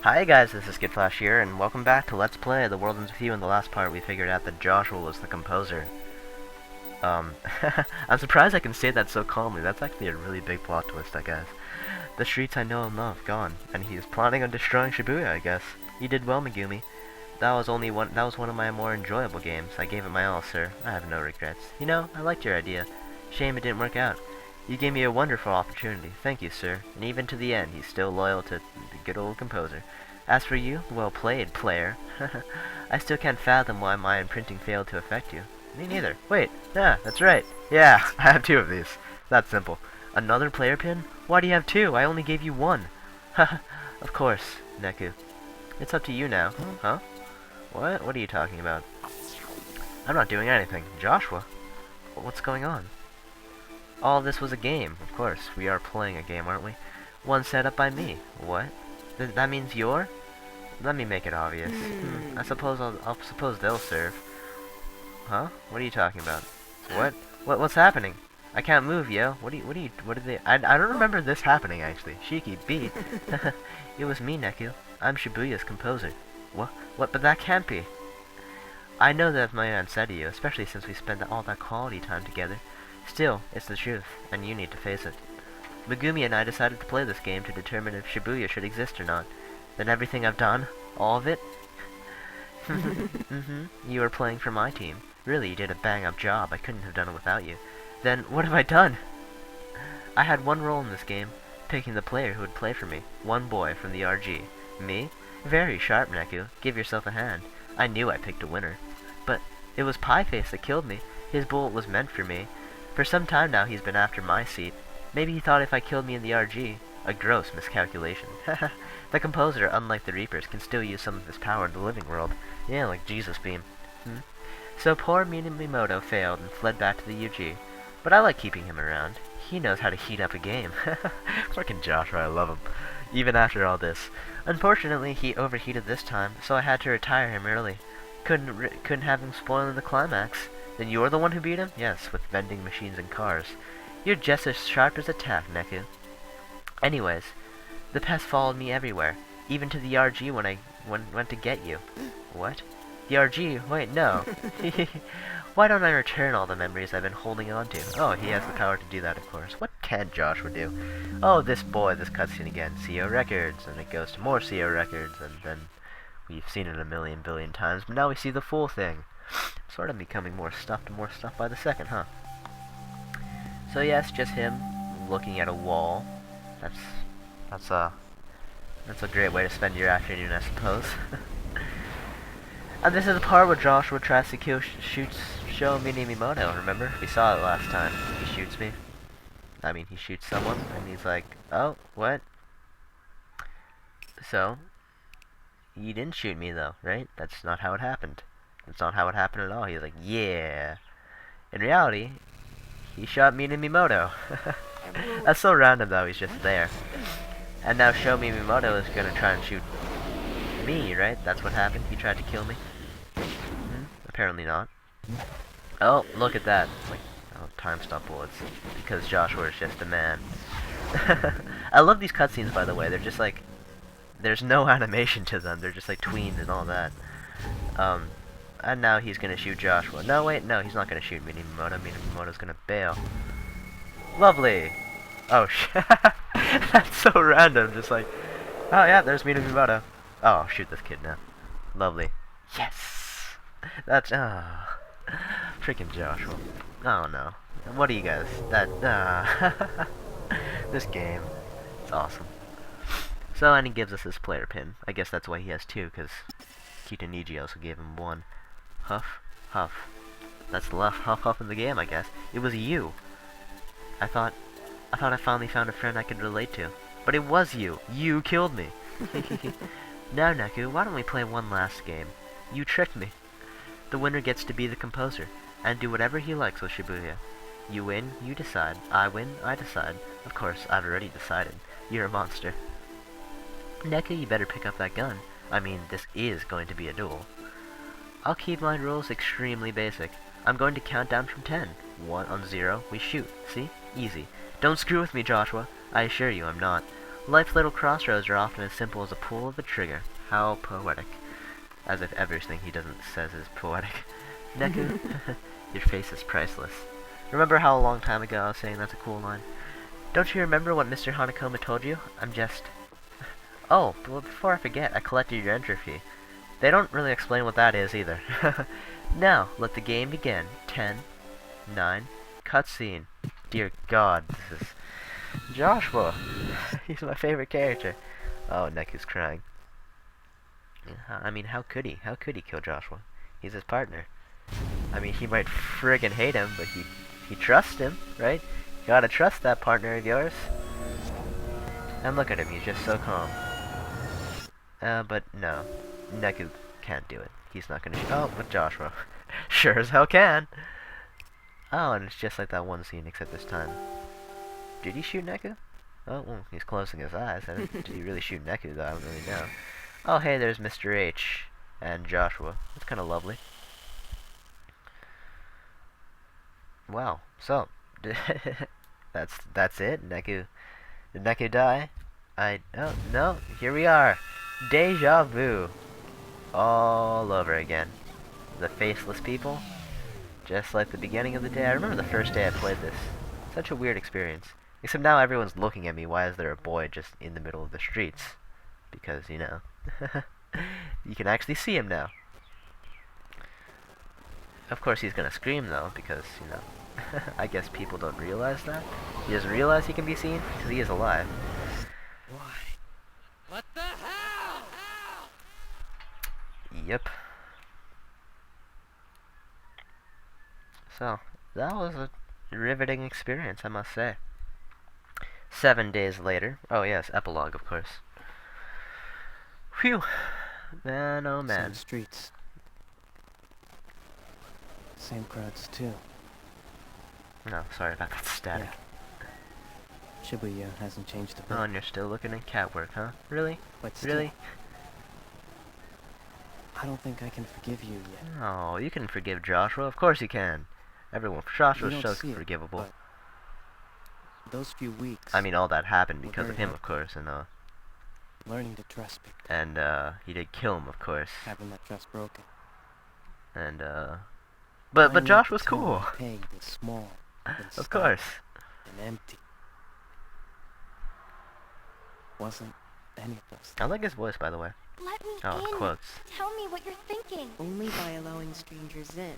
Hi guys, this is skittflash here, and welcome back to Let's Play The World Ends With You. In the last part, we figured out that Joshua was the composer. I'm surprised I can say that so calmly. That's actually a really big plot twist, I guess. The streets I know and love, gone, and he is planning on destroying Shibuya, I guess. You did well, Megumi. That was one of my more enjoyable games. I gave it my all, sir. I have no regrets. You know, I liked your idea. Shame it didn't work out. You gave me a wonderful opportunity. Thank you, sir. And even to the end, he's still loyal to the good old composer. As for you, well played, player. I still can't fathom why my imprinting failed to affect you. Me neither. Wait, yeah, that's right. Yeah, I have two of these. That's simple. Another player pin? Why do you have two? I only gave you one. Of course, Neku. It's up to you now. Huh? What? What are you talking about? I'm not doing anything. Joshua? What's going on? All this was a game, of course. We are playing a game, aren't we? One set up by me. What? That means you're? Let me make it obvious. I suppose I'll suppose they'll serve. Huh? What are you talking about? What's happening? I can't move, yo. What did they? I don't remember this happening actually. Shiki B. It was me, Neku. I'm Shibuya's composer. What? But that can't be. I know that may unsaid to you, especially since we spent all that quality time together. Still, it's the truth, and you need to face it. Megumi and I decided to play this game to determine if Shibuya should exist or not. Then everything I've done, all of it? You were playing for my team. Really, you did a bang-up job. I couldn't have done it without you. Then, what have I done? I had one role in this game, picking the player who would play for me. One boy from the RG. Me? Very sharp, Neku. Give yourself a hand. I knew I picked a winner. But it was Pieface that killed me. His bullet was meant for me. For some time now he's been after my seat. Maybe he thought if I killed me in the RG, a gross miscalculation. The composer, unlike the Reapers, can still use some of his power in the living world. Yeah, like Jesus Beam. So poor Minamoto failed and fled back to the UG. But I like keeping him around. He knows how to heat up a game. Fucking Joshua, I love him. Even after all this. Unfortunately, he overheated this time, so I had to retire him early. Couldn't have him spoiling the climax. Then you're the one who beat him? Yes, with vending machines and cars. You're just as sharp as a tack, Neku. Anyways, the pest followed me everywhere, even to the RG when I went to get you. What? The RG? Wait, no. Why don't I return all the memories I've been holding on to? Oh, he has the power to do that, of course. What can Joshua do? Oh, this cutscene again. CO Records, and it goes to more CO Records, and then we've seen it a million billion times, but now we see the full thing. Sort of becoming more stuff by the second, huh? So yes, just him looking at a wall. That's a great way to spend your afternoon, I suppose. And this is the part where Joshua tries to show Minamoto, remember? We saw it last time. He shoots me. I mean, he shoots someone, and he's like, oh, what? So, you didn't shoot me though, right? That's not how it happened. That's not how it happened at all. He's like, yeah. In reality, he shot Minamoto. That's so random though, he's just there. And now Show Minamoto is gonna try and shoot me, right? That's what happened. He tried to kill me. Apparently not. Oh, look at that. Like, oh, time stop bullets. Because Joshua is just a man. I love these cutscenes, by the way. They're just like, there's no animation to them. They're just like tweened and all that. And now he's gonna shoot Joshua. No, wait, no, he's not gonna shoot Minamoto. Minamoto's gonna bail. Lovely! Oh, shit. That's so random, just like, oh yeah, there's Minamoto. Oh, I'll shoot this kid now. Lovely. Yes! That's, freaking Joshua. Oh no. What do you guys, this game. It's awesome. So, and he gives us this player pin. I guess that's why he has two, because Kitaniji also gave him one. Huff, huff. That's the last huff in the game, I guess. It was you. I thought I finally found a friend I could relate to. But it was you. You killed me. Now, Neku, why don't we play one last game? You tricked me. The winner gets to be the composer, and do whatever he likes with Shibuya. You win, you decide. I win, I decide. Of course, I've already decided. You're a monster. Neku, you better pick up that gun. I mean, this is going to be a duel. I'll keep my rules extremely basic. I'm going to count down from 10. 1 on 0, we shoot. See? Easy. Don't screw with me, Joshua. I assure you I'm not. Life's little crossroads are often as simple as a pull of a trigger. How poetic. As if everything he doesn't says is poetic. Neku, your face is priceless. Remember how a long time ago I was saying that's a cool line? Don't you remember what Mr. Hanakoma told you? I'm just... Oh, but before I forget, I collected your entry fee. They don't really explain what that is either. Now, let the game begin. 10, 9, cutscene. Dear God, this is... Joshua! He's my favorite character. Oh, Neku's crying. I mean, how could he? How could he kill Joshua? He's his partner. I mean, he might friggin' hate him, but he trusts him, right? You gotta trust that partner of yours. And look at him, he's just so calm. But no. Neku can't do it. He's not gonna shoot. Oh, but Joshua. Sure as hell can! Oh, and it's just like that one scene, except this time. Did he shoot Neku? Oh, well, he's closing his eyes. Did he really shoot Neku, though? I don't really know. Oh, hey, there's Mr. H. And Joshua. That's kind of lovely. Wow. So, that's it? Neku... Did Neku die? Oh, no. Here we are. Deja vu. All over again. The faceless people. Just like the beginning of the day. I remember the first day I played this. Such a weird experience. Except now everyone's looking at me. Why is there a boy just in the middle of the streets? Because, you know. You can actually see him now. Of course he's gonna scream though, because, you know. I guess people don't realize that. He doesn't realize he can be seen, because he is alive. Why? What the hell? Yep. So, that was a riveting experience, I must say. 7 days later. Oh yes, epilogue, of course. Phew. Man, oh man. Same streets. Same crowds, too. No, sorry about that static. Yeah. Shibuya hasn't changed a bit. Oh, and you're still looking at cat work, huh? Really? But still, Really? I don't think I can forgive you yet. Oh, you can forgive Joshua. Of course you can. Everyone, Joshua's You so don't see it, forgivable. but those few weeks, I mean, all that happened were because of very him, of course, and learning to trust people, he did kill him, of course, having that trust broken. and but Finding Joshua's the town cool. Peg is small, and Of stuck course. and empty. Wasn't any of those I like his voice, by the way. Let me Oh, in. quotes. Tell me what you're thinking. Only by allowing strangers in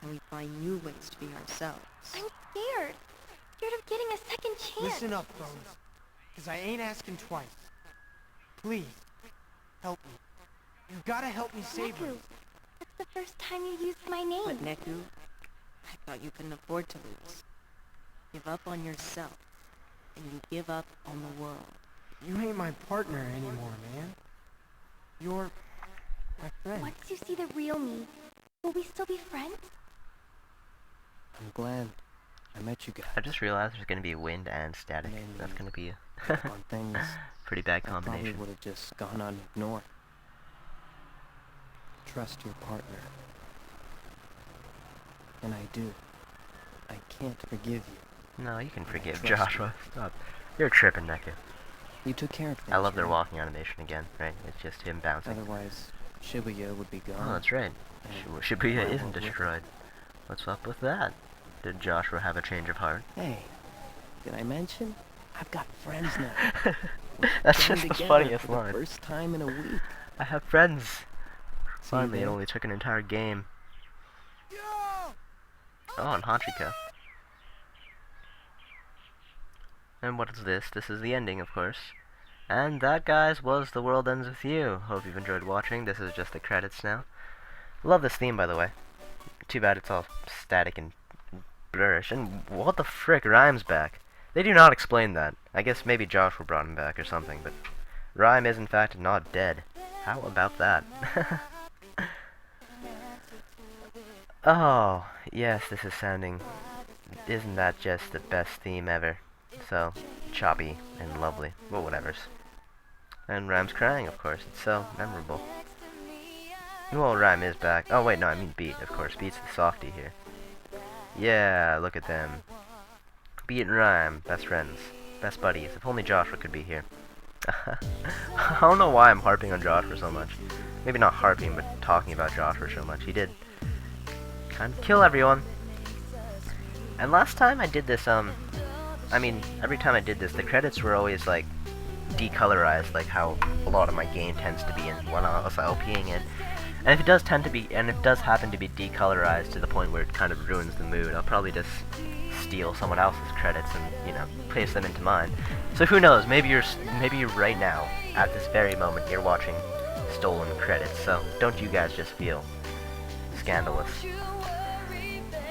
can we find new ways to be ourselves. I'm scared. Scared of getting a second chance. Listen up, Bones. Because I ain't asking twice. Please, help me. You gotta help me save her. Neku, that's the first time you used my name. But Neku, I thought you couldn't afford to lose. Give up on yourself, and you give up on the world. You ain't my partner anymore, man. You're my friend. Once you see the real me, will we still be friends? I'm glad I met you guys. I just realized there's gonna be wind and static. Maybe That's gonna be on things pretty bad I probably combination. would have just gone on and ignored. Trust your partner. And I do. I can't forgive you. No, you can forgive Trust Joshua. Stop. You're tripping, Neku. You took care of things. I love their right? walking animation again, right? It's just him bouncing. Otherwise, Shibuya would be gone. Oh, that's right. and Shibuya Marvel isn't with it. destroyed. What's up with that? Did Joshua have a change of heart? Hey, did I mention? I've got friends now. That's We're just the together funniest for the line. first time in a week. I have friends. See Finally, it there? only took an entire game. Yo! Oh, and Hachika. And what is this? This is the ending, of course. And that, guys, was The World Ends With You. Hope you've enjoyed watching. This is just the credits now. Love this theme, by the way. Too bad it's all static and blurrish. And what the frick? Rhyme's back. They do not explain that. I guess maybe Joshua brought him back or something, but Rhyme is in fact not dead. How about that? Oh, yes, this is sounding... Isn't that just the best theme ever? So, choppy and lovely. Well, whatevers. And Rhyme's crying, of course. It's so memorable. Well, Rhyme is back. Oh, wait, no, I mean Beat, of course. Beat's the softie here. Yeah, look at them. Beat and Rhyme, best friends. Best buddies. If only Joshua could be here. I don't know why I'm harping on Joshua so much. Maybe not harping, but talking about Joshua so much. He did kind of kill everyone. And last time I did this, I mean, every time I did this, the credits were always, like, decolorized, like how a lot of my game tends to be in when I was LPing it. And if it does tend to be, and if it does happen to be decolorized to the point where it kind of ruins the mood, I'll probably just steal someone else's credits and, you know, place them into mine. So who knows, maybe you're right now, at this very moment, you're watching stolen credits, so don't you guys just feel scandalous.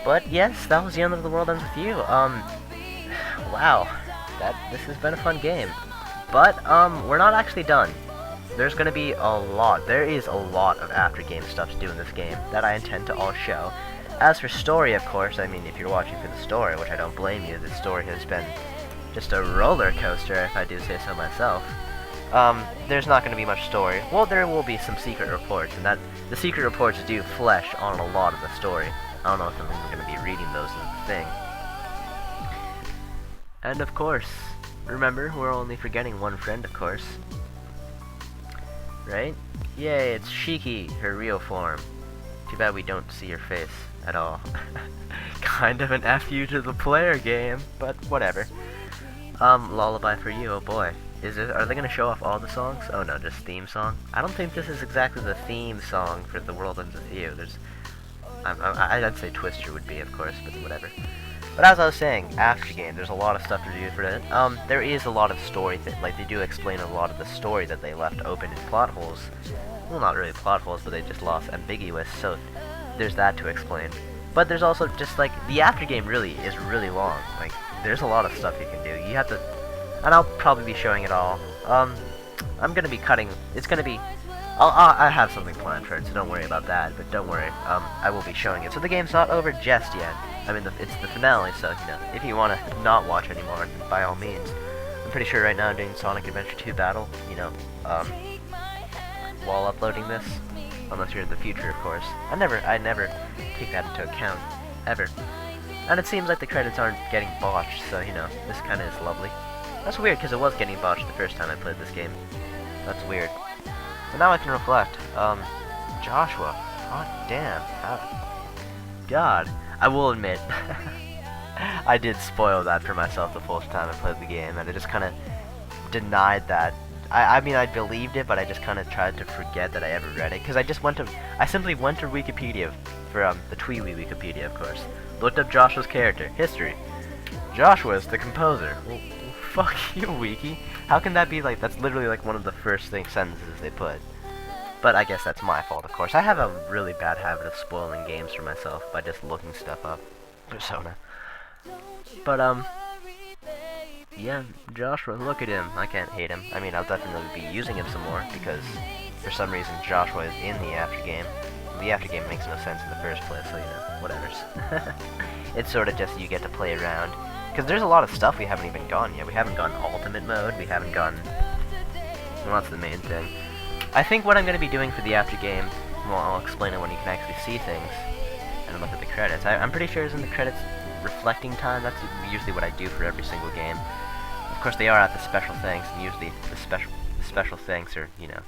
But yes, that was the end of The World Ends With You. Wow, this has been a fun game. But, we're not actually done. There's gonna be there is a lot of after-game stuff to do in this game that I intend to all show. As for story, of course, I mean, if you're watching for the story, which I don't blame you, the story has been just a roller coaster, if I do say so myself. There's not gonna be much story. Well, there will be some secret reports, and the secret reports do flesh on a lot of the story. I don't know if I'm gonna be reading those as a thing. And of course, remember, we're only forgetting one friend, of course. Right? Yay, it's Shiki, her real form. Too bad we don't see her face at all. Kind of an F you to the player game, but whatever. Lullaby for You, oh boy. Are they gonna show off all the songs? Oh no, just theme song? I don't think this is exactly the theme song for The World Ends With You. I'd say Twister would be, of course, but whatever. But as I was saying, after game, there's a lot of stuff to do for it. There is a lot of story like they do explain a lot of the story that they left open in plot holes. Well, not really plot holes, but they just lost ambiguous, so there's that to explain. But there's also just, like, the after game really is really long. Like, there's a lot of stuff you can do. You have to, and I'll probably be showing it all. I'm gonna be cutting, it's gonna be, I have something planned for it, so don't worry about that, but don't worry, I will be showing it. So the game's not over just yet. I mean, it's the finale, so, you know, if you want to not watch anymore, then by all means. I'm pretty sure right now I'm doing Sonic Adventure 2 Battle, you know, while uploading this. Unless you're in the future, of course. I never take that into account, ever. And it seems like the credits aren't getting botched, so, you know, this kind of is lovely. That's weird, because it was getting botched the first time I played this game. That's weird. But now I can reflect. Joshua. God damn. God. I will admit, I did spoil that for myself the first time I played the game, and I just kind of denied that. I mean, I believed it, but I just kind of tried to forget that I ever read it, because I simply went to Wikipedia, for the Tweewee Wikipedia, of course, looked up Joshua's character, history. Joshua is the composer. Well, fuck you, Wiki. How can that be like, that's literally like one of the first sentences they put. But I guess that's my fault, of course. I have a really bad habit of spoiling games for myself by just looking stuff up. Persona. But, yeah, Joshua, look at him. I can't hate him. I mean, I'll definitely be using him some more, because for some reason Joshua is in the after game. The after game makes no sense in the first place, so, you know, whatevers. It's sort of just you get to play around. Because there's a lot of stuff we haven't even gone yet. We haven't gone ultimate mode, we haven't gone... Well, that's the main thing. I think what I'm going to be doing for the after game, well, I'll explain it when you can actually see things, and look at the credits. I'm pretty sure it's in the credits reflecting time. That's usually what I do for every single game. Of course, they are at the special things, and usually the special things are, you know,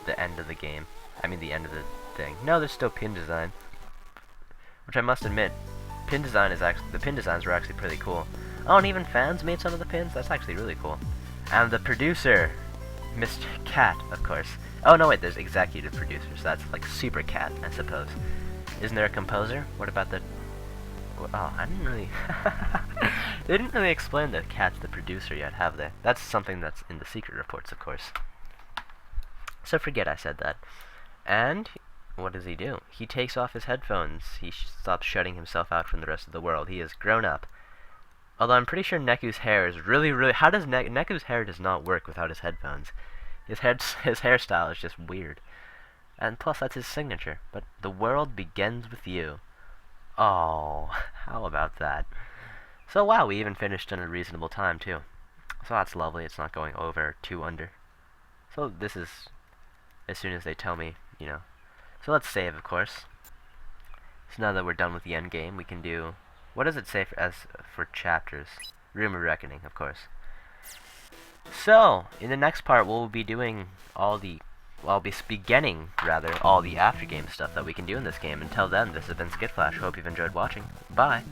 the end of the game. I mean, the end of the thing. No, there's still pin design, which I must admit, the pin designs were actually pretty cool. Oh, and even fans made some of the pins. That's actually really cool. And the producer, Mr. Cat, of course. Oh, no, wait, there's executive producers. That's like Super Cat, I suppose. Isn't there a composer? What about the... Oh, I didn't really... They didn't really explain that Cat's the producer yet, have they? That's something that's in the secret reports, of course. So forget I said that. And what does he do? He takes off his headphones. He stops shutting himself out from the rest of the world. He has grown up. Although I'm pretty sure Neku's hair is really... How does Neku's hair does not work without his headphones? His hairstyle is just weird. And plus, that's his signature. But the world begins with you. Oh, how about that? So wow, we even finished in a reasonable time, too. So that's lovely. It's not going over 2 under. So this is as soon as they tell me, you know. So let's save, of course. So now that we're done with the end game, we can do... What does it say for chapters? Room of Reckoning, of course. So, in the next part, we'll be doing all the, well, I'll be beginning, rather, all the after game stuff that we can do in this game. Until then, this has been Skitflash. Hope you've enjoyed watching. Bye!